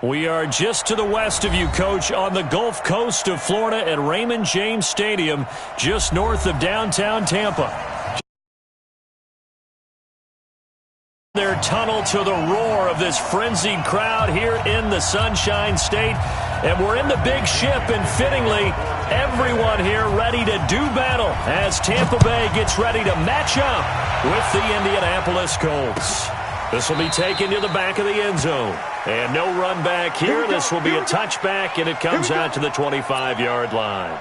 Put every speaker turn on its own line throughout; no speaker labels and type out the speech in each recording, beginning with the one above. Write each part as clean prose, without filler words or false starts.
We are just to the west of you, Coach, on the Gulf Coast of Florida at Raymond James Stadium, just north of downtown Tampa. Their tunnel to the roar of this frenzied crowd here in the Sunshine State. And we're in the big ship, and fittingly, everyone here ready to do battle as Tampa Bay gets ready to match up with the Indianapolis Colts. This will be taken to the back of the end zone. And no run back here. This will be a touchback, and it comes out to the 25-yard line.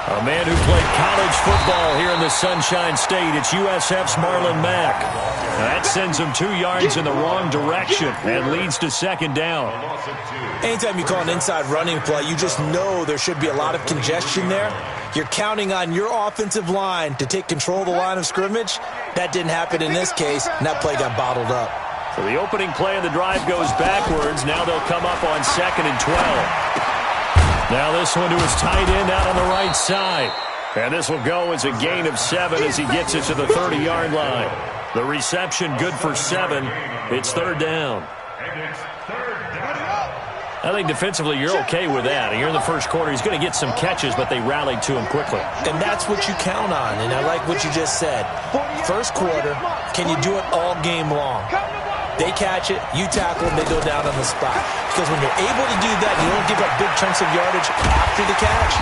A man who played college football here in the Sunshine State. It's USF's Marlon Mack. That sends him 2 yards in the wrong direction and leads to second down.
Anytime you call an inside running play, you just know there should be a lot of congestion there. You're counting on your offensive line to take control of the line of scrimmage. That didn't happen in this case, and that play got bottled up.
So the opening play of the drive goes backwards. Now they'll come up on 2nd and 12. Now this one to his tight end out on the right side. And this will go as a gain of 7 as he gets it to the 30-yard line. The reception good for 7. It's third down. I think defensively you're okay with that. Here in the first quarter, he's going to get some catches, but they rallied to him quickly.
And that's what you count on, and I like what you just said. First quarter, can you do it all game long? They catch it, you tackle them, they go down on the spot. Because when you're able to do that, you don't give up big chunks of yardage after the catch.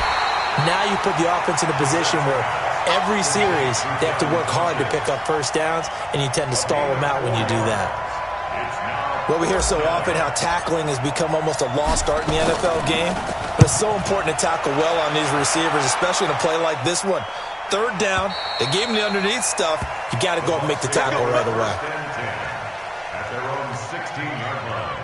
Now you put the offense in a position where every series they have to work hard to pick up first downs, and you tend to stall them out when you do that. Well, we hear so often how tackling has become almost a lost art in the NFL game. But it's so important to tackle well on these receivers, especially in a play like this one. Third down, they gave him the underneath stuff. You got to go up and make the tackle right away.
At their own 16-yard line.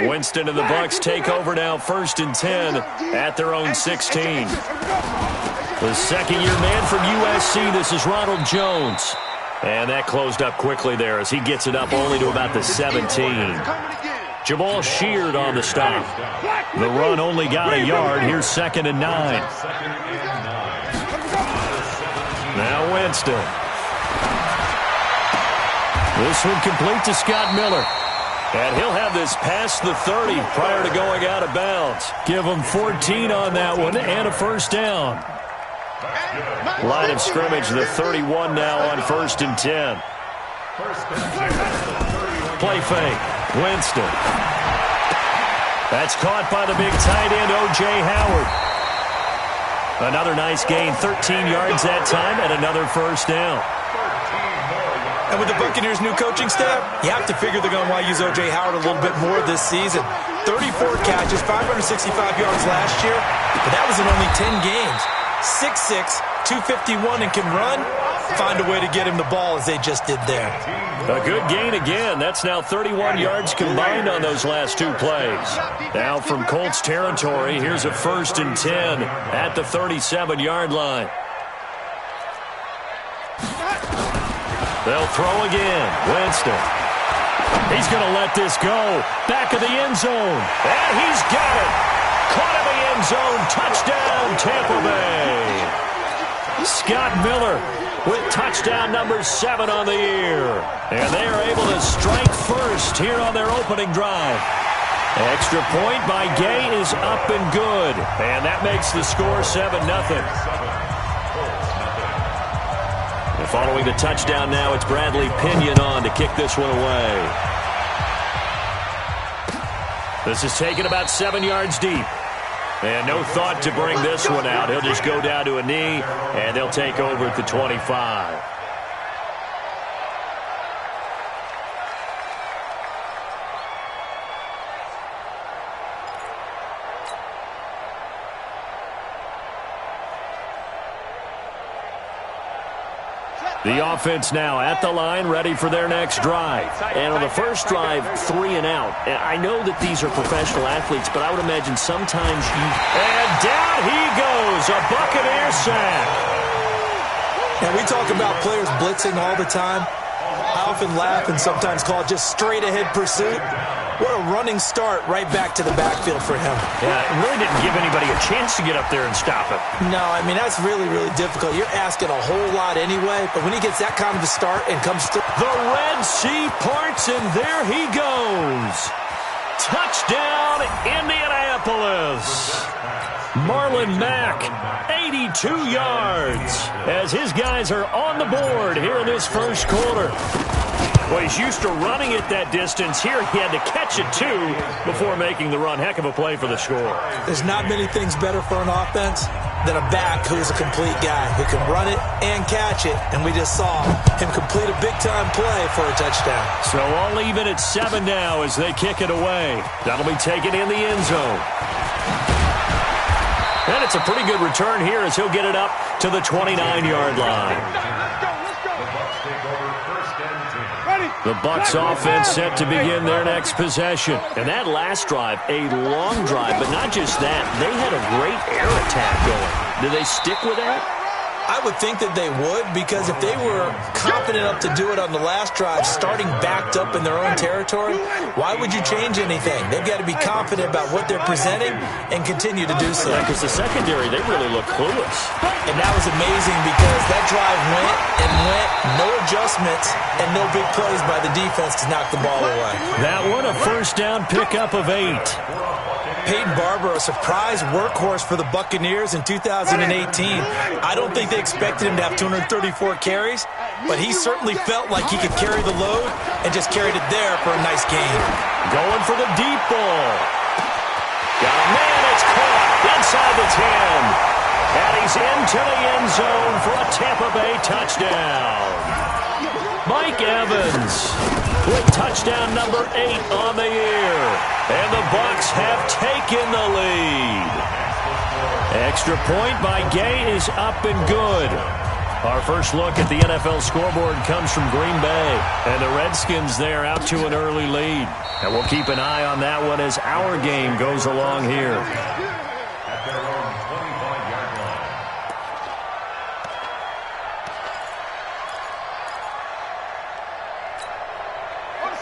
Winston and the Bucs take over now, 1st and 10 at their own 16. The second-year man from USC, this is Ronald Jones. And that closed up quickly there as he gets it up only to about the 17. Jamal Sheard on the stop. The run only got a yard. Here's 2nd and 9. Now Winston. This one complete to Scott Miller. And he'll have this past the 30 prior to going out of bounds. Give him 14 on that one and a first down. Line of scrimmage, the 31 now on 1st and 10. Play fake. Winston. That's caught by the big tight end, O.J. Howard. Another nice gain, 13 yards that time, and another first down.
And with the Buccaneers' new coaching staff, you have to figure they're going to want to use O.J. Howard a little bit more this season. 34 catches, 565 yards last year, but that was in only 10 games. 6'6", 251, and can run. Find a way to get him the ball as they just did there.
A good gain again. That's now 31 yards combined on those last 2 plays. Now from Colts territory, here's a 1st and 10 at the 37-yard line. They'll throw again. Winston. He's going to let this go. Back of the end zone. And he's got it. Caught in the end zone. Touchdown, Tampa Bay. Scott Miller with touchdown number 7 on the year. And they are able to strike first here on their opening drive. Extra point by Gay is up and good. And that makes the score 7-0. And following the touchdown now, it's Bradley Pinion on to kick this one away. This is taken about 7 yards deep. And no thought to bring this one out. He'll just go down to a knee, and they'll take over at the 25. The offense now at the line, ready for their next drive. And on the first drive, 3 and out. And I know that these are professional athletes, but I would imagine sometimes you... And down he goes, a Buccaneer sack.
And we talk about players blitzing all the time. How often laugh and sometimes call it just straight-ahead pursuit. What a running start right back to the backfield for him.
Yeah, it really didn't give anybody a chance to get up there and stop it.
No, I mean, that's really, really difficult. You're asking a whole lot anyway, but when he gets that kind of a start and comes through.
The Red Sea parts, and there he goes. Touchdown, Indianapolis. Marlon Mack, 82 yards, as his guys are on the board here in this first quarter. Well, he's used to running it that distance. Here he had to catch it, too, before making the run. Heck of a play for the score.
There's not many things better for an offense than a back who's a complete guy who can run it and catch it. And we just saw him complete a big-time play for a touchdown.
So all even at 7 now as they kick it away. That'll be taken in the end zone. And it's a pretty good return here as he'll get it up to the 29-yard line. The Bucs offense set to begin their next possession. And that last drive, a long drive, but not just that. They had a great air attack going. Do they stick with that?
I would think that they would, because if they were confident enough to do it on the last drive, starting backed up in their own territory, why would you change anything? They've got to be confident about what they're presenting and continue to do so.
Yeah, because the secondary, they really look clueless.
And that was amazing because that drive went and went, no adjustments, and no big plays by the defense to knock the ball away.
That one, a first down pickup of 8.
Peyton Barber, a surprise workhorse for the Buccaneers in 2018. I don't think they expected him to have 234 carries, but he certainly felt like he could carry the load and just carried it there for a nice gain.
Going for the deep ball. Got a man, it's caught inside the 10. And he's into the end zone for a Tampa Bay touchdown. Mike Evans with touchdown number 8 on the year. And the Bucs have taken the lead. Extra point by Gay is up and good. Our first look at the NFL scoreboard comes from Green Bay. And the Redskins there out to an early lead. And we'll keep an eye on that one as our game goes along here.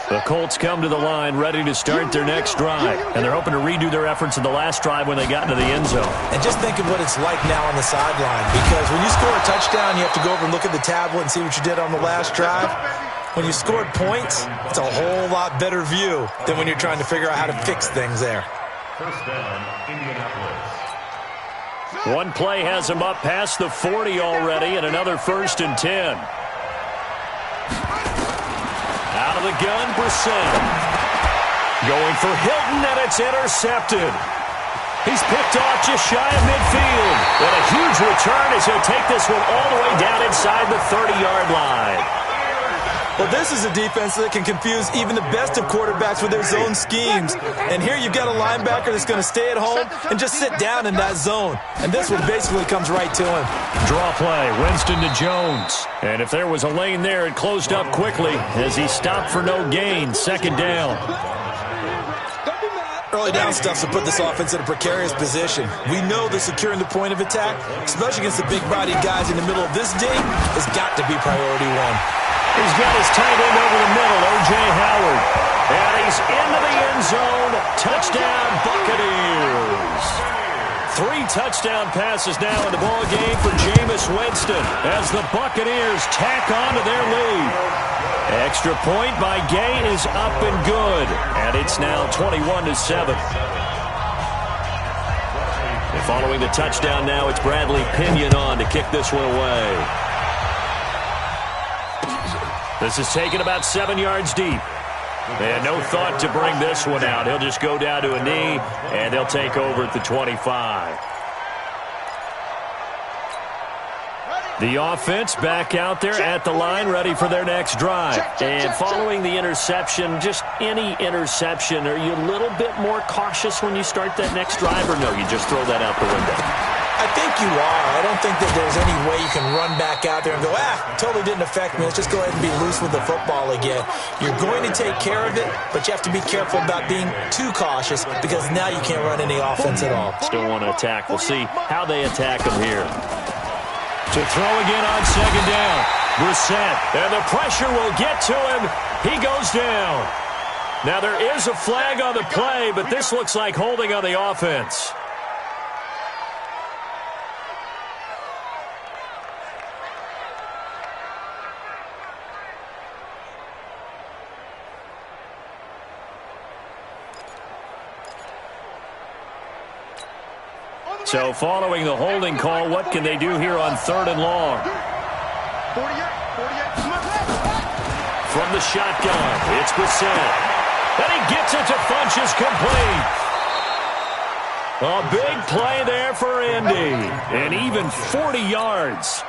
The Colts come to the line ready to start their next drive. And they're hoping to redo their efforts in the last drive when they got into the end zone.
And just think of what it's like now on the sideline. Because when you score a touchdown, you have to go over and look at the tablet and see what you did on the last drive. When you scored points, it's a whole lot better view than when you're trying to figure out how to fix things there.
First down, Indianapolis.
One play has him up past the 40 already, and another 1st and 10. Out of the gun, Brissett. Going for Hilton, and it's intercepted. He's picked off just shy of midfield. And a huge return as he'll take this one all the way down inside the 30-yard line.
Well, this is a defense that can confuse even the best of quarterbacks with their zone schemes. And here you've got a linebacker that's going to stay at home and just sit down in that zone. And this one basically comes right to him.
Draw play, Winston to Jones. And if there was a lane there, it closed up quickly as he stopped for no gain. 2nd down.
Early down stuff to put this offense in a precarious position. We know that securing the point of attack, especially against the big-bodied guys in the middle of this ding, has got to be priority 1.
He's got his tight end over the middle, O.J. Howard. And he's into the end zone. Touchdown, Buccaneers. 3 touchdown passes now in the ball game for Jameis Winston as the Buccaneers tack on to their lead. Extra point by Gay is up and good. And it's now 21-7. And following the touchdown now, it's Bradley Pinion on to kick this one away. This is taken about 7 yards deep. And no thought to bring this one out. He'll just go down to a knee, and they'll take over at the 25. The offense back out there at the line, ready for their next drive. And following the interception, just any interception, are you a little bit more cautious when you start that next drive, or no, you just throw that out the window?
I think you are. I don't think that there's any way you can run back out there and go, totally didn't affect me. Let's just go ahead and be loose with the football again. You're going to take care of it, but you have to be careful about being too cautious because now you can't run any offense at all.
Still want to attack. We'll see how they attack them here. To throw again on 2nd down. Brissett, and the pressure will get to him. He goes down. Now, there is a flag on the play, but this looks like holding on the offense. So following the holding call, what can they do here on 3rd and long? From the shotgun, it's Brissett. And he gets it to Funchess complete. A big play there for Indy. And even 40 yards.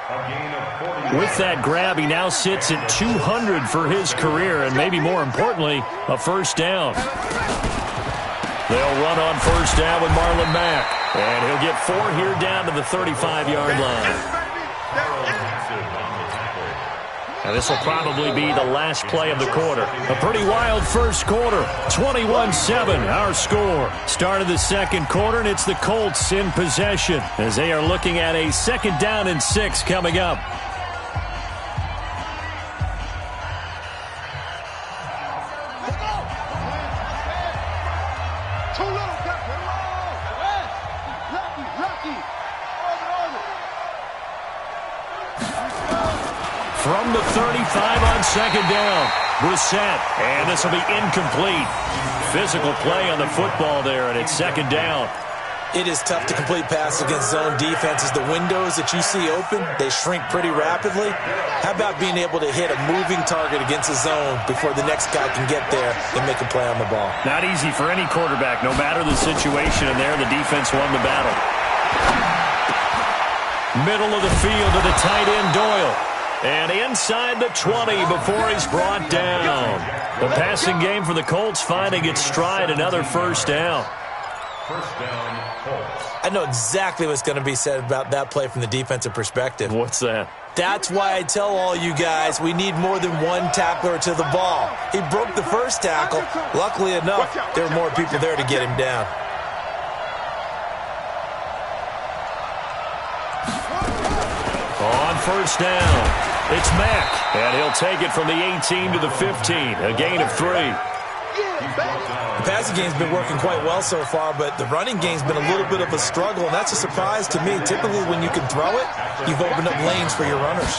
With that grab, he now sits at 200 for his career. And maybe more importantly, a first down. They'll run on first down with Marlon Mack. And he'll get 4 here down to the 35-yard line. And this will probably be the last play of the quarter. A pretty wild first quarter. 21-7, our score. Start of the second quarter, and it's the Colts in possession as they are looking at a 2nd down and 6 coming up. From the 35 on 2nd down, Brissett, and this will be incomplete. Physical play on the football there, and it's 2nd down.
It is tough to complete passes against zone defenses. The windows that you see open, they shrink pretty rapidly. How about being able to hit a moving target against a zone before the next guy can get there and make a play on the ball?
Not easy for any quarterback, no matter the situation, and there the defense won the battle. Middle of the field to the tight end, Doyle. And inside the 20 before he's brought down. The passing game for the Colts finding its stride, another first down.
First down, Colts.
I know exactly what's going to be said about that play from the defensive perspective.
What's that?
That's why I tell all you guys we need more than one tackler to the ball. He broke the first tackle. Luckily enough, there were more people there to get him down.
On first down, it's Mack, and he'll take it from the 18 to the 15, a gain of 3.
The passing game's been working quite well so far, but the running game's been a little bit of a struggle, and that's a surprise to me. Typically, when you can throw it, you've opened up lanes for your runners.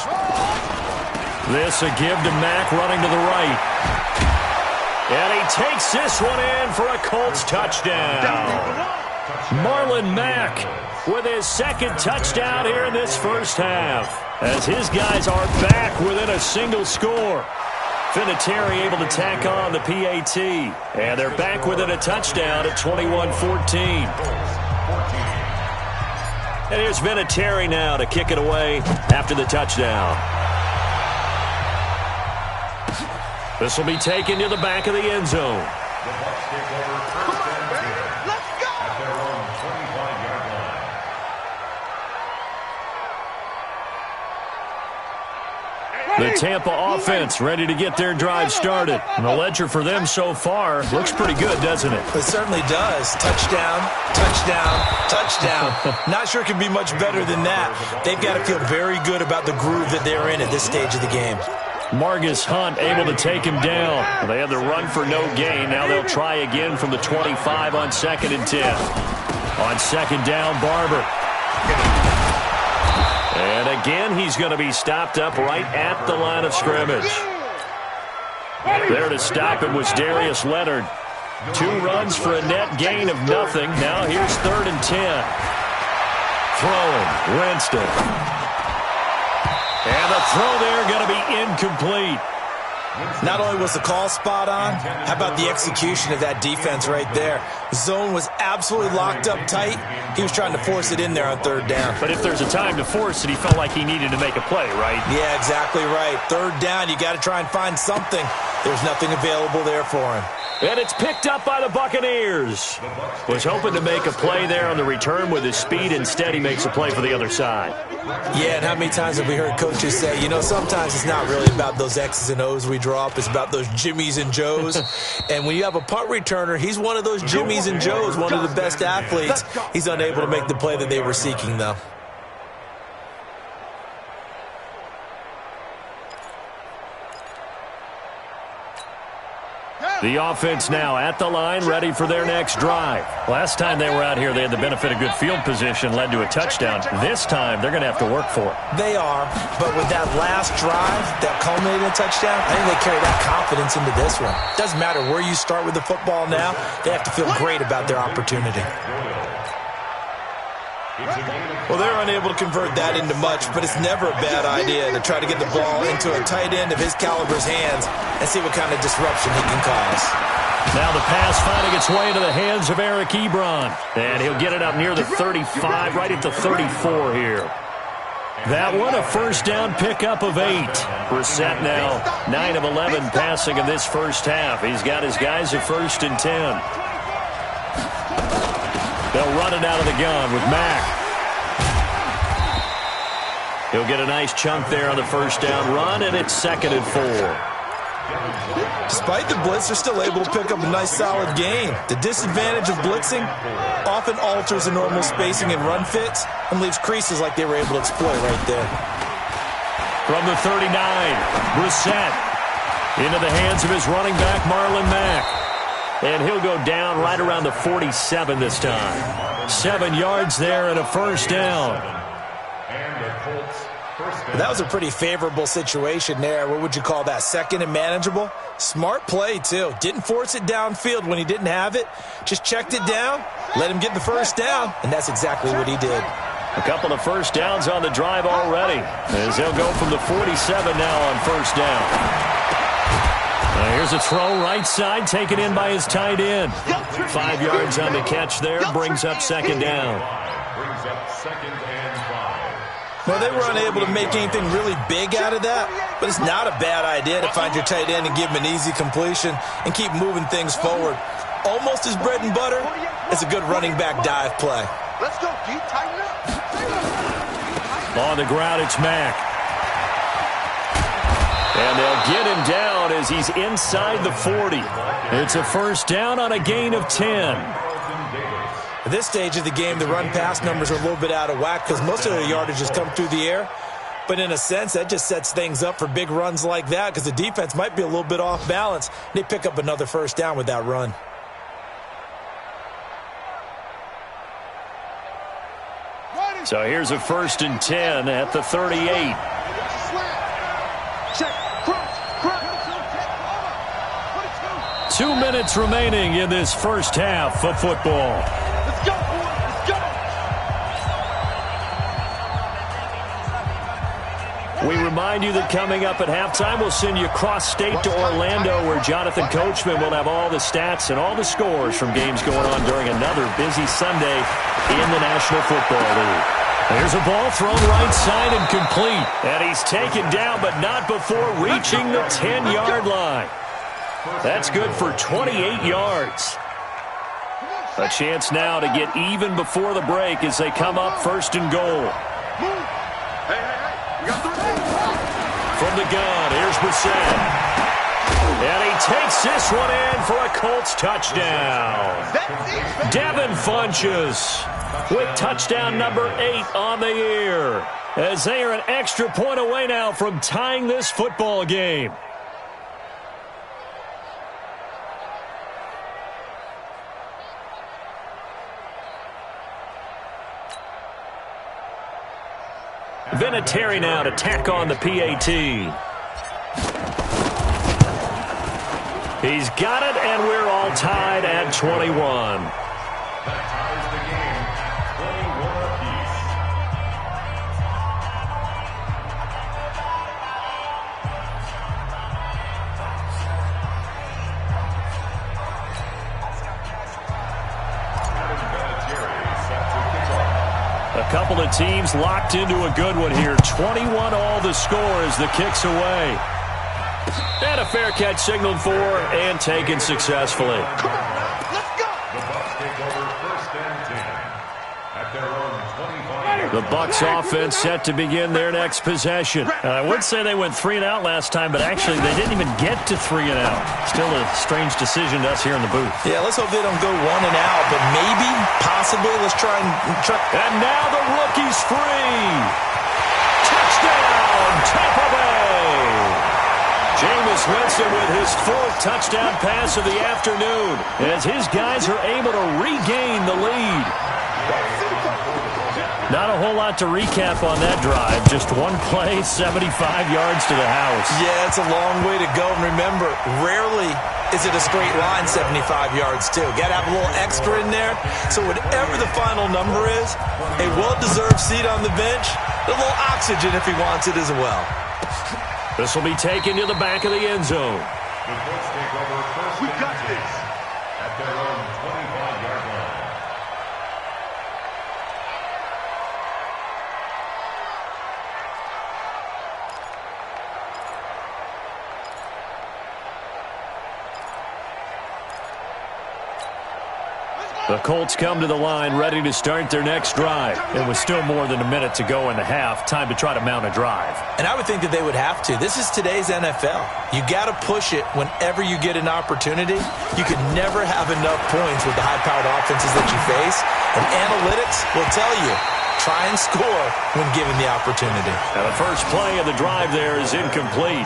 This a give to Mack running to the right. And he takes this one in for a Colts touchdown. Marlon Mack with his 2nd touchdown here in this first half, as his guys are back within a single score. Vinatieri able to tack on the PAT, and they're back within a touchdown at 21-14. And here's Vinatieri now to kick it away after the touchdown. This will be taken to the back of the end zone. The Tampa offense ready to get their drive started. And the ledger for them so far looks pretty good, doesn't it?
It certainly does. Touchdown, touchdown, touchdown. Not sure it can be much better than that. They've got to feel very good about the groove that they're in at this stage of the game.
Margus Hunt able to take him down. Well, they had the run for no gain. Now they'll try again from the 25 on 2nd and 10. On 2nd down, Barber. And again, he's going to be stopped up right at the line of scrimmage. There to stop him was Darius Leonard. 2 runs for a net gain of nothing. Now here's 3rd and 10. Throwing, Winston. And the throw there going to be incomplete.
Not only was the call spot on, how about the execution of that defense right there? Zone was absolutely locked up tight. He was trying to force it in there on 3rd down.
But if there's a time to force it, he felt like he needed to make a play, right?
Yeah, exactly right. 3rd down, you got to try and find something. There's nothing available there for him.
And it's picked up by the Buccaneers. Was hoping to make a play there on the return with his speed. Instead, he makes a play for the other side.
Yeah, and how many times have we heard coaches say, you know, sometimes it's not really about those X's and O's we draw up. It's about those Jimmies and Joes. And when you have a punt returner, he's one of those Jimmies and Joes, one of the best athletes. He's unable to make the play that they were seeking, though.
The offense now at the line, ready for their next drive. Last time they were out here, they had the benefit of good field position, led to a touchdown. This time, they're going to have to work for it.
They are, but with that last drive that culminated in a touchdown, I think they carry that confidence into this one. Doesn't matter where you start with the football now, they have to feel great about their opportunity. Well, they're unable to convert that into much, but it's never a bad idea to try to get the ball into a tight end of his caliber's hands and see what kind of disruption he can cause.
Now the pass finding its way into the hands of Eric Ebron. And he'll get it up near the 35, right at the 34 here. That one, a first down pickup of 8. Brissett now 9 of 11 passing in this first half. He's got his guys at 1st and 10. They'll run it out of the gun with Mack. He'll get a nice chunk there on the first down run, and it's 2nd and 4.
Despite the blitz, they're still able to pick up a nice solid gain. The disadvantage of blitzing often alters the normal spacing and run fits and leaves creases like they were able to exploit right there.
From the 39, Brissett into the hands of his running back, Marlon Mack. And he'll go down right around the 47 this time. 7 yards there and a first down.
That was a pretty favorable situation there. What would you call that? 2nd and manageable? Smart play, too. Didn't force it downfield when he didn't have it. Just checked it down, let him get the first down, and that's exactly what he did.
A couple of first downs on the drive already, as they'll go from the 47 now on first down. Here's a throw right side, taken in by his tight end. 5 yards on the catch there, brings up 2nd down.
Well, they were unable to make anything really big out of that, but it's not a bad idea to find your tight end and give him an easy completion and keep moving things forward. Almost his bread and butter. It's a good running back dive play.
Let's go, deep, tighten up.
On the ground, it's Mack. And they'll get him down as he's inside the 40. It's a first down on a gain of 10.
At this stage of the game, the run-pass numbers are a little bit out of whack because most of their yardage has come through the air. But in a sense, that just sets things up for big runs like that because the defense might be a little bit off balance. They pick up another first down with that run.
So here's a 1st and 10 at the 38. 2 minutes remaining in this first half of football.
Let's go, boys. Let's go.
We remind you that coming up at halftime, we'll send you cross-state to Orlando, where Jonathan Coachman will have all the stats and all the scores from games going on during another busy Sunday in the National Football League. There's a ball thrown right side and complete. And he's taken down, but not before reaching the 10-yard line. That's good for 28 yards. A chance now to get even before the break as they come up 1st and goal. From the gun, here's Brissett. And he takes this one in for a Colts touchdown. Devin Funchess with touchdown number 8 on the year, as they are an extra point away now from tying this football game. Vinatieri now to tack on the PAT. He's got it, and we're all tied at 21.
That ties the game, 21 apiece.
A couple of teams locked into a good one here. 21 all the score as the kick's away. And a fair catch signaled for and taken successfully.
Come on, let's go.
The Bucs take over 1st and 10 at their own 25.
The Bucs offense set to begin their next possession. I would say they went 3 and out last time, but actually they didn't even get to 3 and out. Still a strange decision to us here in the booth.
Yeah, let's hope they don't go 1 and out, but maybe, possibly, let's try.
And now the rookie's free. Touchdown, Tampa Bay. Jameis Winston with his 4th touchdown pass of the afternoon as his guys are able to regain the lead. Not a whole lot to recap on that drive. Just one play, 75 yards to the house.
Yeah, it's a long way to go. And remember, rarely is it a straight line 75 yards, too. Got to have a little extra in there. So whatever the final number is, a well-deserved seat on the bench, a little oxygen if he wants it as well.
This will be taken to the back of the end zone.
The Colts take over first
We
and
got
10
this.
at their own 25-yard line.
The Colts come to the line ready to start their next drive. It was still more than a minute to go in the half. Time to try to mount a drive.
And I would think that they would have to. This is today's NFL. You got to push it whenever you get an opportunity. You can never have enough points with the high-powered offenses that you face. And analytics will tell you, try and score when given the opportunity.
Now the first play of the drive there is incomplete.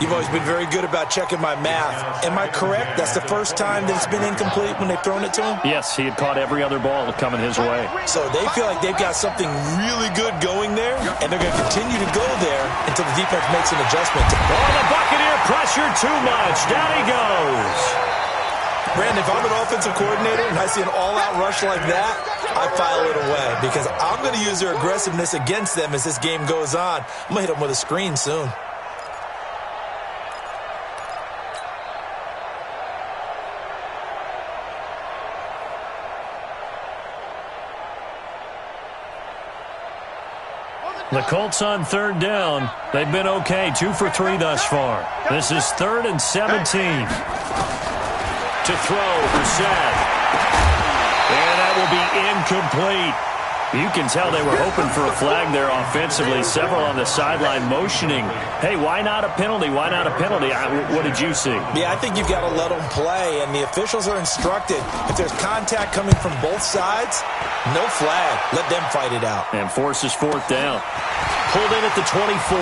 You've always been very good about checking my math. Am I correct? That's the first time that it's been incomplete when they've thrown it to him?
Yes, he had caught every other ball coming his way.
So they feel like they've got something really good going there, and they're going to continue to go there until the defense makes an adjustment.
Oh, the Buccaneer pressure too much. Down he goes.
Brandon, if I'm an offensive coordinator and I see an all-out rush like that, I file it away because I'm going to use their aggressiveness against them as this game goes on. I'm going to hit them with a screen soon.
The Colts on 3rd down. They've been okay, 2 for 3 thus far. This is 3rd and 17. To throw, Brissett. And that will be incomplete. You can tell they were hoping for a flag there offensively. Several on the sideline motioning. Hey, why not a penalty? Why not a penalty? What did you see?
Yeah, I think you've got to let them play, and the officials are instructed. If there's contact coming from both sides, no flag. Let them fight it out.
And forces 4th down. Pulled in at the 24.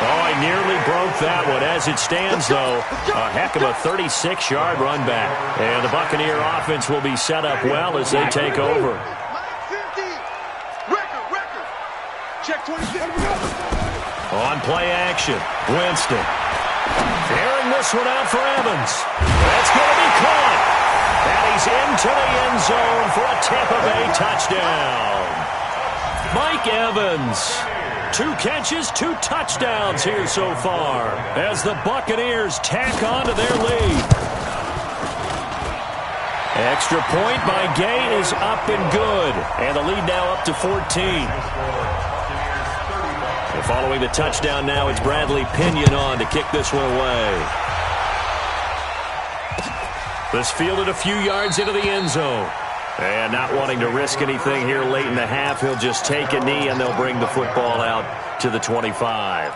Oh, I nearly broke that one. As it stands, though, a heck of a 36-yard run back. And the Buccaneer offense will be set up well as they take over.
Check 26.
On play action, Winston. Airing this one out for Evans. That's going to be caught. And he's into the end zone for a Tampa Bay touchdown. Mike Evans. 2 catches, 2 touchdowns here so far as the Buccaneers tack on to their lead. Extra point by Gay is up and good. And the lead now up to 14. And following the touchdown now, it's Bradley Pinion on to kick this one away. This fielded a few yards into the end zone. And not wanting to risk anything here late in the half, he'll just take a knee and they'll bring the football out to the 25.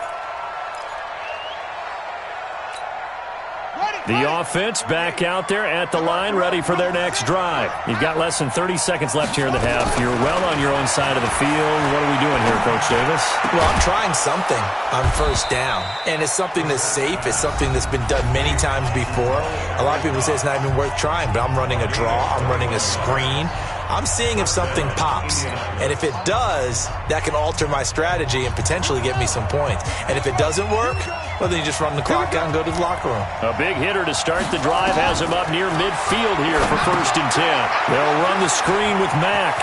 The offense back out there at the line, ready for their next drive. You've got less than 30 seconds left here in the half. You're well on your own side of the field. What are we doing here, Coach Davis?
Well, I'm trying something on 1st down, and it's something that's safe. It's something that's been done many times before. A lot of people say it's not even worth trying, but I'm running a draw. I'm running a screen. I'm seeing if something pops, and if it does, that can alter my strategy and potentially get me some points. And if it doesn't work, well, then you just run the clock out and go to the locker room.
A big hitter to start the drive has him up near midfield here for 1st and 10. They'll run the screen with Mack.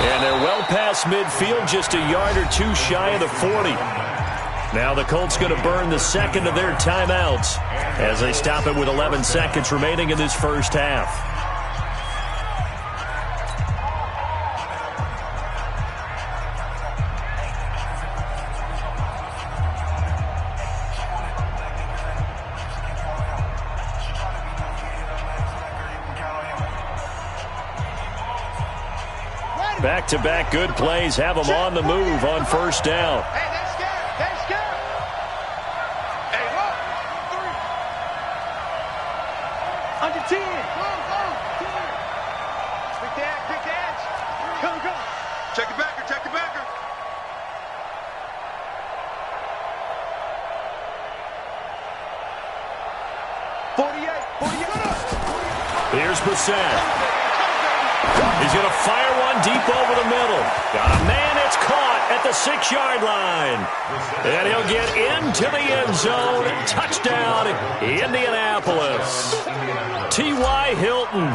And they're well past midfield, just a yard or 2 shy of the 40. Now the Colts going to burn the 2nd of their timeouts as they stop it with 11 seconds remaining in this first half. Back-to-back good plays have them on the move on 1st down.
Hey, they're scared. They're scared. Hey, look. 3. Under 10. Go. Quick edge. Come. Check your backer, check your backer.
Here's Brissett. He's going to fire one deep over the middle. Got a man, it's caught at the 6-yard line. And he'll get into the end zone. Touchdown, Indianapolis. T.Y. Hilton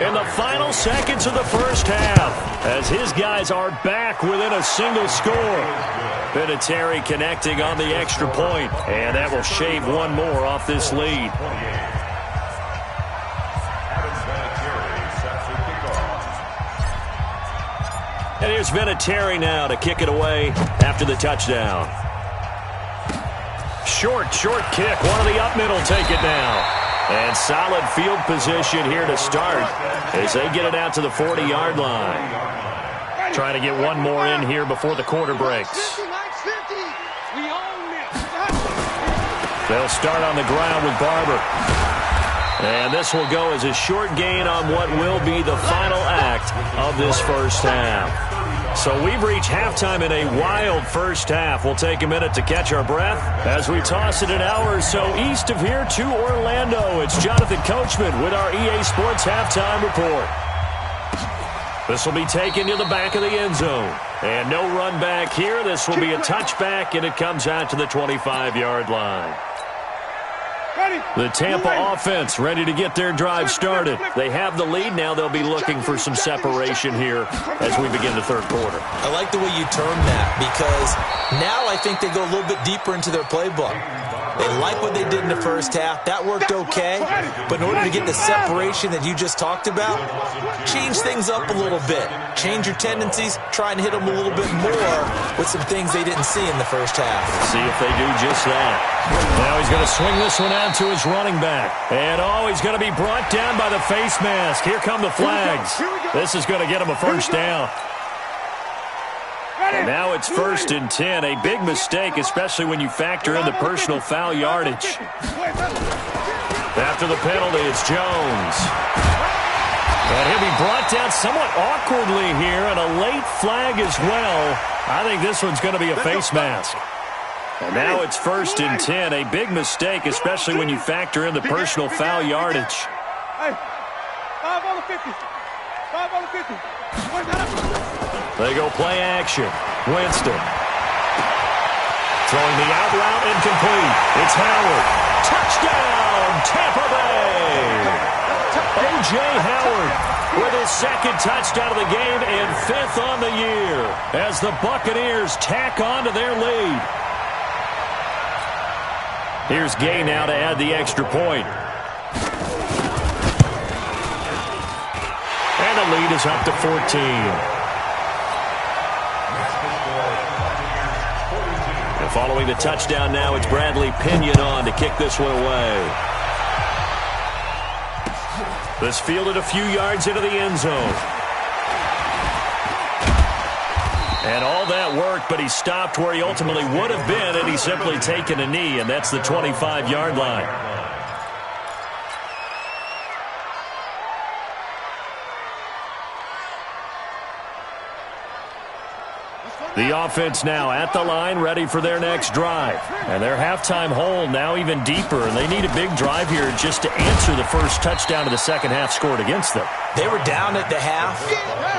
in the final seconds of the first half as his guys are back within a single score. Vinatieri connecting on the extra point, and that will shave one more off this lead. And here's Vinatieri now to kick it away after the touchdown. Short kick. One of the up middle take it down. And solid field position here to start as they get it out to the 40-yard line. Trying to get one more in here before the quarter breaks. They'll start on the ground with Barber. And this will go as a short gain on what will be the final act of this first half. So we've reached halftime in a wild first half. We'll take a minute to catch our breath as we toss it an hour or so east of here to Orlando. It's Jonathan Coachman with our EA Sports Halftime Report. This will be taken to the back of the end zone. And no run back here. This will be a touchback, and it comes out to the 25-yard line. The Tampa offense ready to get their drive started. They have the lead. Now they'll be looking for some separation here as we begin the third quarter.
I like the way you termed that because now I think they go a little bit deeper into their playbook. They like what they did in the first half. That worked okay. But in order to get the separation that you just talked about, change things up a little bit. Change your tendencies. Try and hit them a little bit more with some things they didn't see in the first half.
See if they do just that. Now he's going to swing this one out to his running back. And, he's going to be brought down by the face mask. Here come the flags. This is going to get him a first down. And now it's 1st and 10. A big mistake, especially when you factor in the personal foul yardage. After the penalty, it's Jones. And he'll be brought down somewhat awkwardly here, and a late flag as well. I think this one's going to be a face mask. And now it's 1st and 10. A big mistake, especially when you factor in the personal foul yardage.
Hey, 5 on the 50. 5 on the 50.
They go play action. Winston. Throwing the out route incomplete. It's Howard. Touchdown, Tampa Bay. O.J. Howard with his second touchdown of the game and 5th on the year as the Buccaneers tack on to their lead. Here's Gay now to add the extra point. And the lead is up to 14. And following the touchdown now, it's Bradley Pinion on to kick this one away. This fielded a few yards into the end zone. And all that worked, but he stopped where he ultimately would have been had he simply taken a knee, and that's the 25-yard line. The offense now at the line, ready for their next drive. And their halftime hole now even deeper, and they need a big drive here just to answer the first touchdown of the second half scored against them.
They were down at the half.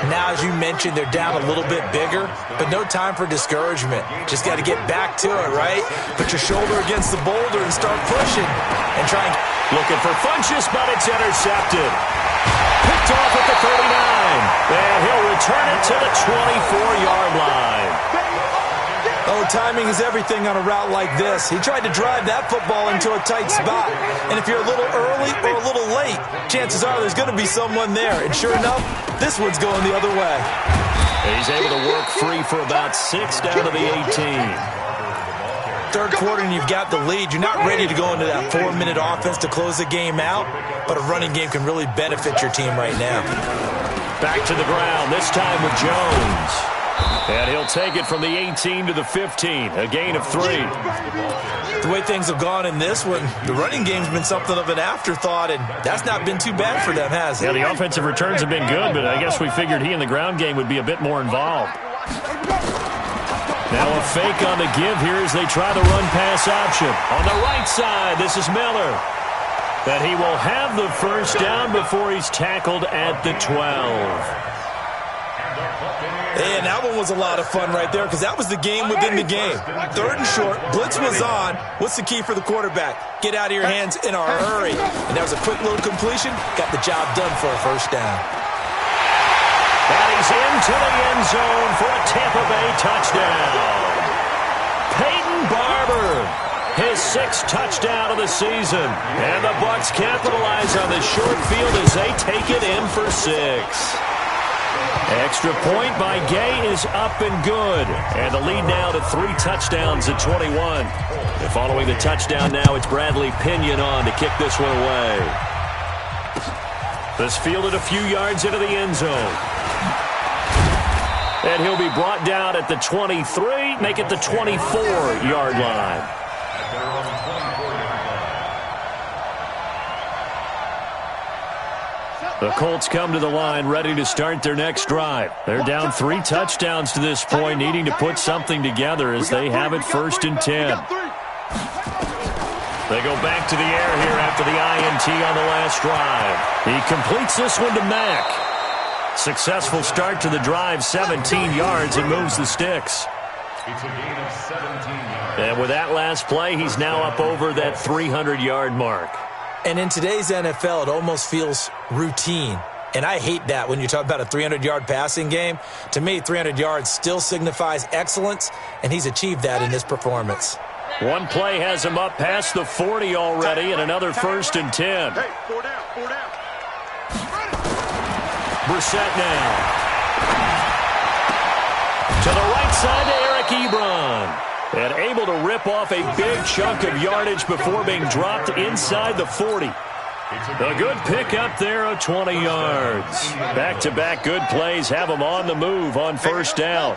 Now, as you mentioned, they're down a little bit bigger, but no time for discouragement. Just got to get back to it, right? Put your shoulder against the boulder and start pushing and try and...
Looking for Funchess, but it's intercepted. Picked off at the 39. And he'll return it to the 24-yard line.
Oh, timing is everything on a route like this. He tried to drive that football into a tight spot. And if you're a little early or a little late, chances are there's going to be someone there. And sure enough, this one's going the other way.
He's able to work free for about 6 down to the 18.
Third quarter and you've got the lead. You're not ready to go into that 4-minute offense to close the game out, but a running game can really benefit your team right now.
Back to the ground, this time with Jones. And he'll take it from the 18 to the 15, a gain of 3.
The way things have gone in this one, the running game's been something of an afterthought, and that's not been too bad for them, has it?
Yeah, the offensive returns have been good, but I guess we figured he in the ground game would be a bit more involved. Now a fake on the give here as they try the run-pass option. On the right side, this is Miller. But he will have the first down before he's tackled at the 12.
And that one was a lot of fun right there because that was the game within the game. 3rd and short, blitz was on. What's the key for the quarterback? Get out of your hands in a hurry. And that was a quick little completion. Got the job done for a first down.
And he's into the end zone for a Tampa Bay touchdown. Peyton Barber, his 6th touchdown of the season. And the Bucs capitalize on the short field as they take it in for 6. Extra point by Gay is up and good. And the lead now to 3 touchdowns at 21. And following the touchdown now, it's Bradley Pinion on to kick this one away. This fielded a few yards into the end zone. And he'll be brought down at the 23, make it the 24-yard line. The Colts come to the line ready to start their next drive. They're down 3 touchdowns to this point, needing to put something together as they have it 1st and 10. They go back to the air here after the INT on the last drive. He completes this one to Mack. Successful start to the drive, 17 yards, and moves the sticks.
It's a gain of 17 yards.
And with that last play, he's now up over that 300-yard mark.
And in today's NFL, it almost feels routine. And I hate that when you talk about a 300-yard passing game. To me, 300 yards still signifies excellence, and he's achieved that in this performance.
One play has him up past the 40 already, and another 1st and 10.
Hey, 4 down, 4 down.
Brissett now. To the right side to Eric Ebron. And able to rip off a big chunk of yardage before being dropped inside the 40. A good pick up there of 20 yards. Back-to-back good plays have him on the move on 1st down.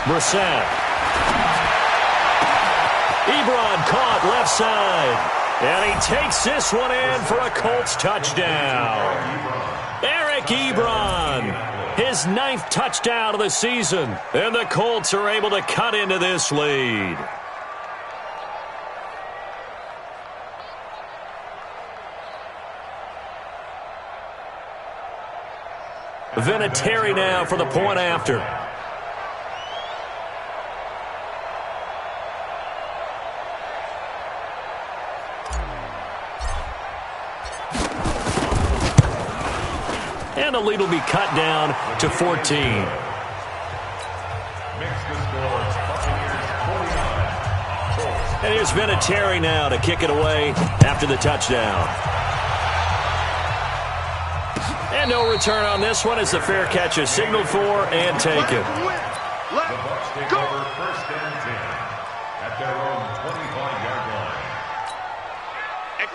Brissett. Ebron caught left side. And he takes this one in for a Colts touchdown. Eric Ebron, his 9th touchdown of the season. And the Colts are able to cut into this lead. Vinatieri now for the point after. And the lead will be cut down to 14.
Makes the score Buccaneers 49.
And here's Vinatieri now to kick it away after the touchdown. And no return on this one as the fair catch is signaled for and taken.
The Bucs take over 1st and 10 at their own 25-yard line.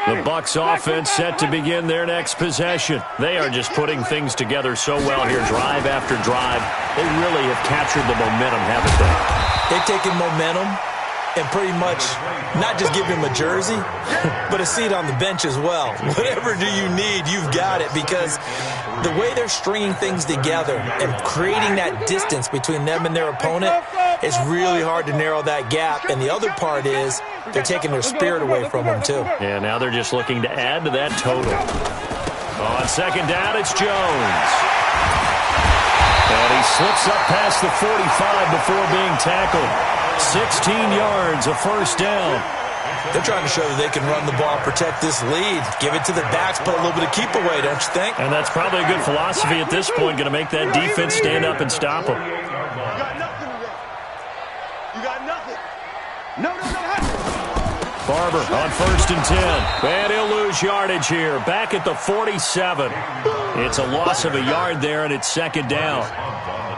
The Bucs offense set to begin their next possession. They are just putting things together so well here, drive after drive. They really have captured the momentum, haven't they?
They've taken momentum and pretty much not just give him a jersey, but a seat on the bench as well. Whatever do you need, you've got it, because the way they're stringing things together and creating that distance between them and their opponent is really hard to narrow that gap. And the other part is they're taking their spirit away from them, too.
Yeah, now they're just looking to add to that total. On 2nd down, it's Jones. And he slips up past the 45 before being tackled. 16 yards, a 1st down.
They're trying to show that they can run the ball, protect this lead, give it to the backs, put a little bit of keep away, don't you think?
And that's probably a good philosophy at this point, going to make that defense stand up and stop them.
You got nothing today. You got nothing. No.
Barber on 1st and 10. And he'll lose yardage here. Back at the 47. It's a loss of a yard there, and it's 2nd down.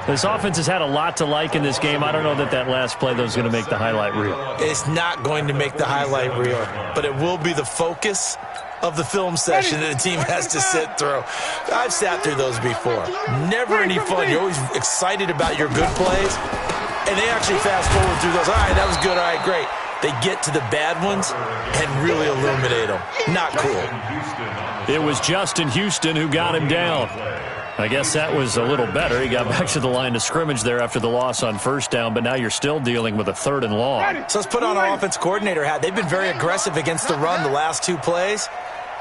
This offense has had a lot to like in this game. I don't know that last play, though, is going to make the highlight reel.
It's not going to make the highlight reel, but it will be the focus of the film session that a team has to sit through. I've sat through those before. Never any fun. You're always excited about your good plays, and they actually fast forward through those. All right, that was good. All right, great. They get to the bad ones and really illuminate them. Not cool.
It was Justin Houston who got him down. I guess that was a little better. He got back to the line of scrimmage there after the loss on first down, but now you're still dealing with a 3rd and long.
So let's put on our offense coordinator hat. They've been very aggressive against the run the last 2 plays.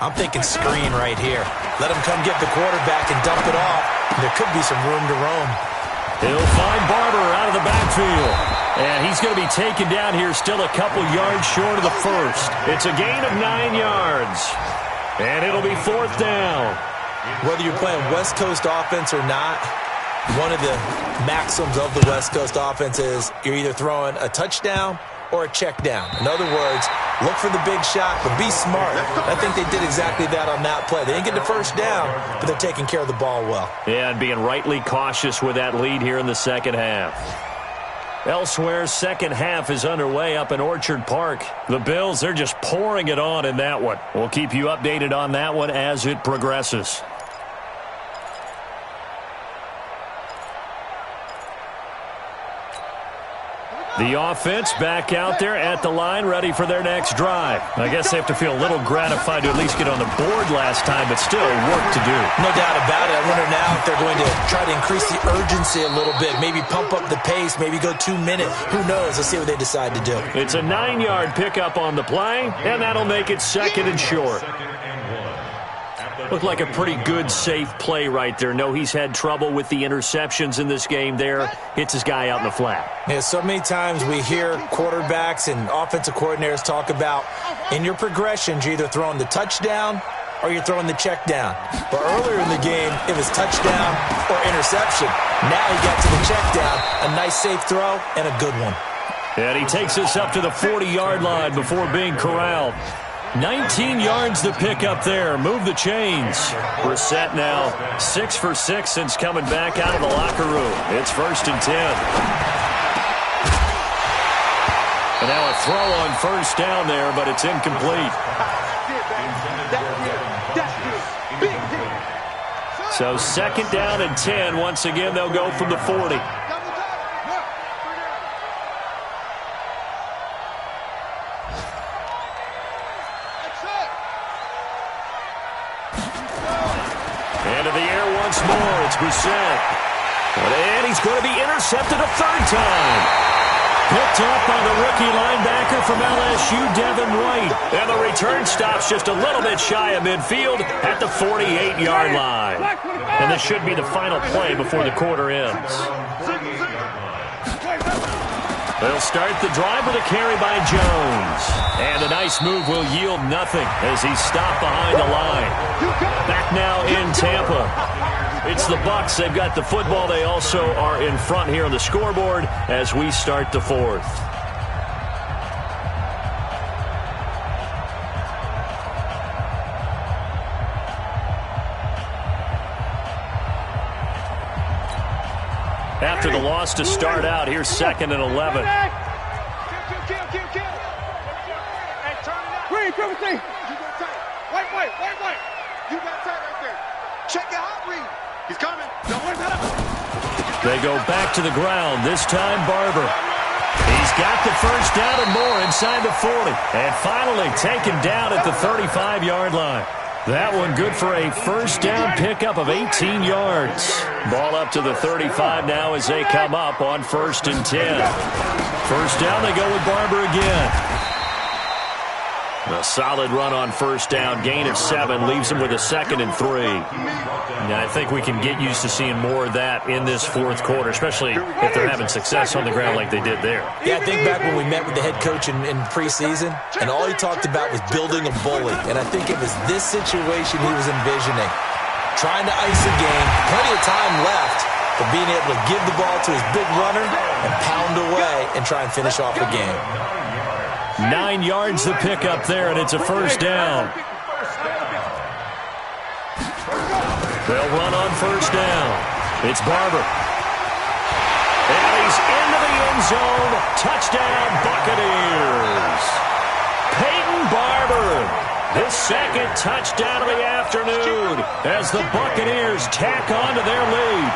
I'm thinking screen right here. Let him come get the quarterback and dump it off. There could be some room to roam.
He'll find Barber out of the backfield. And he's going to be taken down here still a couple yards short of the first. It's a gain of 9 yards. And it'll be 4th down.
Whether you're playing West Coast offense or not, one of the maxims of the West Coast offense is you're either throwing a touchdown or a check down. In other words, look for the big shot, but be smart. I think they did exactly that on that play. They didn't get the first down, but they're taking care of the ball well.
Yeah, and being rightly cautious with that lead here in the second half. Elsewhere, second half is underway up in Orchard Park. The Bills, they're just pouring it on in that one. We'll keep you updated on that one as it progresses. The offense back out there at the line, ready for their next drive. I guess they have to feel a little gratified to at least get on the board last time, but still work to do.
No doubt about it. I wonder now if they're going to try to increase the urgency a little bit, maybe pump up the pace, maybe go 2 minutes. Who knows? Let's see what they decide to do.
It's a 9-yard pickup on the play, and that'll make it 2nd and short. Looked like a pretty good, safe play right there. No, he's had trouble with the interceptions in this game there. Hits his guy out in the flat.
Yeah, so many times we hear quarterbacks and offensive coordinators talk about in your progressions, you're either throwing the touchdown or you're throwing the check down. But earlier in the game, it was touchdown or interception. Now he got to the check down, a nice safe throw, and a good one.
And he takes us up to the 40-yard line before being corralled. 19 yards to pick up there. Move the chains. Brissett now 6 for 6 since coming back out of the locker room. It's 1st and 10. And now a throw on first down there, but it's incomplete. So 2nd down and 10. Once again, they'll go from the 40. Into the air once more. It's Brissett. And he's going to be intercepted a 3rd time. Picked up by the rookie linebacker from LSU, Devin White. And the return stops just a little bit shy of midfield at the 48-yard line. And this should be the final play before the quarter ends. They'll start the drive with a carry by Jones. And a nice move will yield nothing as he's stopped behind the line. Back now in Tampa. It's the Bucs. They've got the football. They also are in front here on the scoreboard as we start the 4th. After the loss to start out, here's 2nd and 11.
Wait. You got tight right there. Check your hot read. He's coming. Don't worry about it.
They go back to the ground. This time, Barber. He's got the first down and more inside the 40. And finally taken down at the 35-yard line. That one good for a first down pickup of 18 yards. Ball up to the 35 now as they come up on 1st and 10. First down, they go with Barber again. A solid run on first down, gain of 7, leaves him with a 2nd and 3. And I think we can get used to seeing more of that in this 4th quarter, especially if they're having success on the ground like they did there.
Yeah, I think back when we met with the head coach in preseason, and all he talked about was building a bully. And I think it was this situation he was envisioning. Trying to ice the game, plenty of time left, but being able to give the ball to his big runner and pound away and try and finish off the game.
9 yards to pick up there, and it's a first down. They'll run on first down. It's Barber. And he's into the end zone. Touchdown, Buccaneers. Peyton Barber His second touchdown of the afternoon as the Buccaneers tack on to their lead.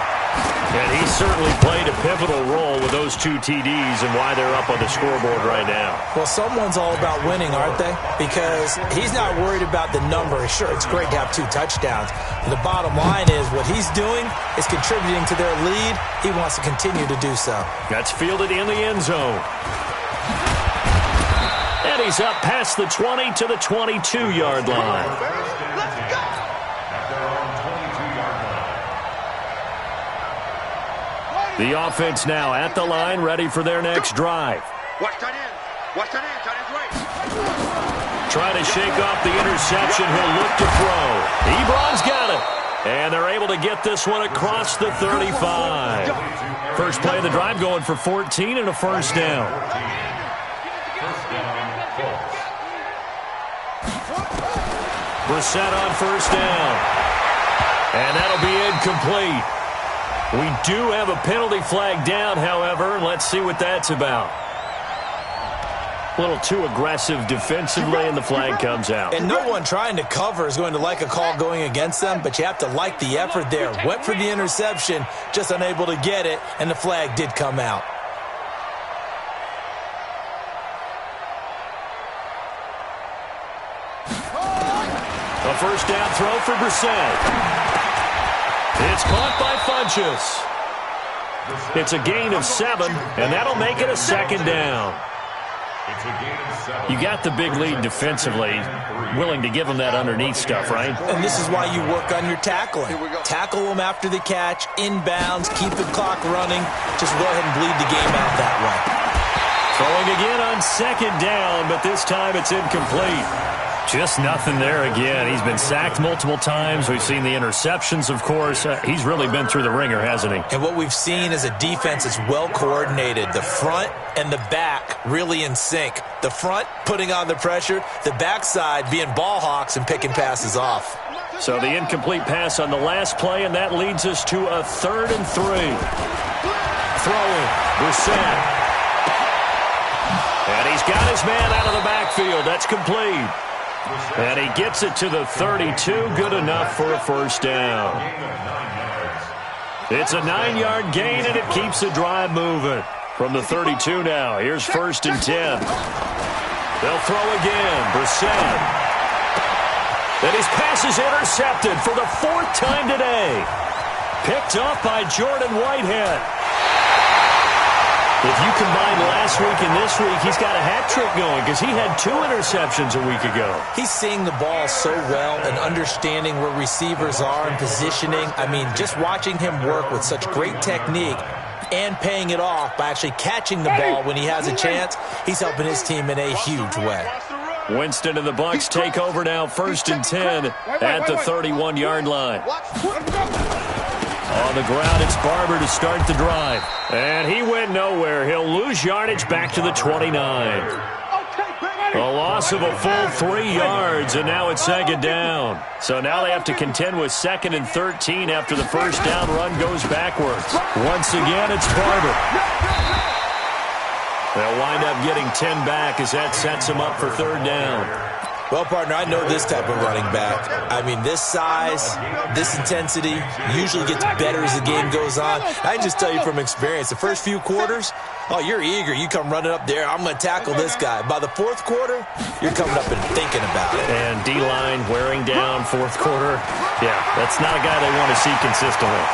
And he certainly played a pivotal role with those 2 TDs and why they're up on the scoreboard right now.
Well, someone's all about winning, aren't they? Because he's not worried about the number. Sure, it's great to have 2 touchdowns. But the bottom line is what he's doing is contributing to their lead. He wants to continue to do so.
That's fielded in the end zone. And he's up past the 20 to the 22-yard line.
Let's go!
The offense now at the line, ready for their next drive.
Watch tight end. Watch tight end. Tight end's right.
Trying to shake off the interception. He'll look to throw. Ebron's got it. And they're able to get this one across the 35. First play of the drive going for 14 and a first down. Brissett on first down. And that'll be incomplete. We do have a penalty flag down, however. Let's see what that's about. A little too aggressive defensively, and the flag comes out.
And no one trying to cover is going to like a call going against them, but you have to like the effort there. Went for the interception, just unable to get it, and the flag did come out.
A first down throw for Brissett. It's caught by Funchess. It's a gain of 7, and that'll make it a second down. You got the big lead defensively, willing to give them that underneath stuff, right?
And this is why you work on your tackling. Tackle them after the catch, inbounds, keep the clock running. Just go ahead and bleed the game out that way.
Throwing again on second down, but this time it's incomplete. Just nothing there again. He's been sacked multiple times. We've seen the interceptions, of course. He's really been through the ringer, hasn't he?
And what we've seen is a defense that's well coordinated. The front and the back really in sync. The front putting on the pressure, the backside being ball hawks and picking passes off.
So the incomplete pass on the last play, and that leads us to a 3rd and 3. Throwing, Brissett. And he's got his man out of the backfield. That's complete. And he gets it to the 32. Good enough for a first down. It's a 9-yard gain, and it keeps the drive moving. From the 32 now, here's 1st and 10. They'll throw again. Brissett. And his pass is intercepted for the 4th time today. Picked off by Jordan Whitehead. If you combine last week and this week, he's got a hat trick going because he had 2 interceptions a week ago.
He's seeing the ball so well and understanding where receivers are and positioning. I mean, just watching him work with such great technique and paying it off by actually catching the ball when he has a chance, he's helping his team in a huge way.
Winston and the Bucs take over now, 1st and 10 at the 31-yard line. On the ground, it's Barber to start the drive. And he went nowhere. He'll lose yardage back to the 29. A loss of a full 3 yards, and now it's second down. So now they have to contend with 2nd and 13 after the first down run goes backwards. Once again, it's Barber. They'll wind up getting 10 back as that sets them up for 3rd down.
Well, partner, I know this type of running back. I mean, this size, this intensity usually gets better as the game goes on. I can just tell you from experience, the first few quarters, oh, you're eager. You come running up there, I'm going to tackle this guy. By the 4th quarter, you're coming up and thinking about it.
And D-line wearing down 4th quarter. Yeah, that's not a guy they want to see consistently.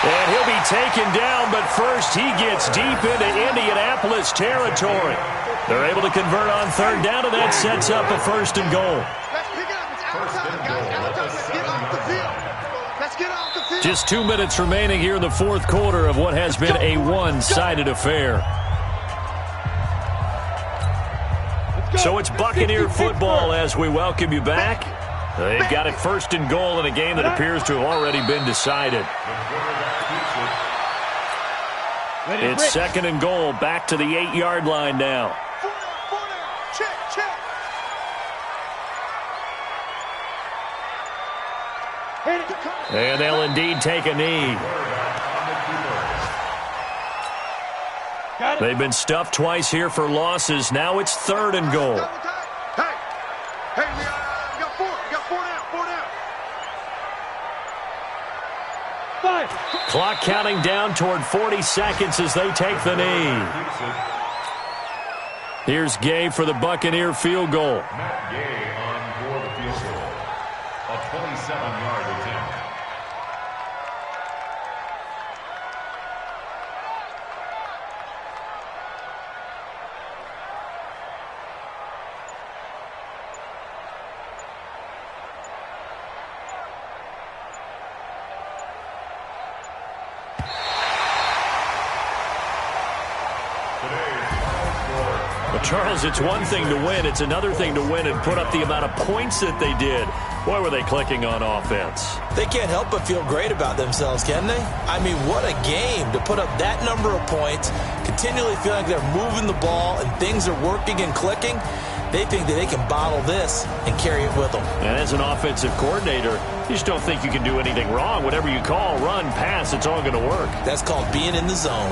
And he'll be taken down, but first he gets deep into Indianapolis territory. They're able to convert on 3rd down, and that sets up a 1st and goal. Just 2 minutes remaining here in the 4th quarter of what has been a one-sided affair. So it's Buccaneer football as we welcome you back. They've got it 1st and goal in a game that appears to have already been decided. It's 2nd and goal, back to the 8-yard line now. And they'll indeed take a knee. They've been stuffed twice here for losses. Now it's 3rd and goal.
Hey, we got 4. We got 4 down. 4 down. 5.
Clock counting down toward 40 seconds as they take the knee. Here's Gay for the Buccaneer field goal.
Matt Gay on for the field goal. A 27-yard attempt.
Charles, it's one thing to win. It's another thing to win and put up the amount of points that they did. Boy, were they clicking on offense.
They can't help but feel great about themselves, can they? I mean, what a game to put up that number of points, continually feeling like they're moving the ball and things are working and clicking. They think that they can bottle this and carry it with them.
And as an offensive coordinator, you just don't think you can do anything wrong. Whatever you call, run, pass, it's all going to work.
That's called being in the zone.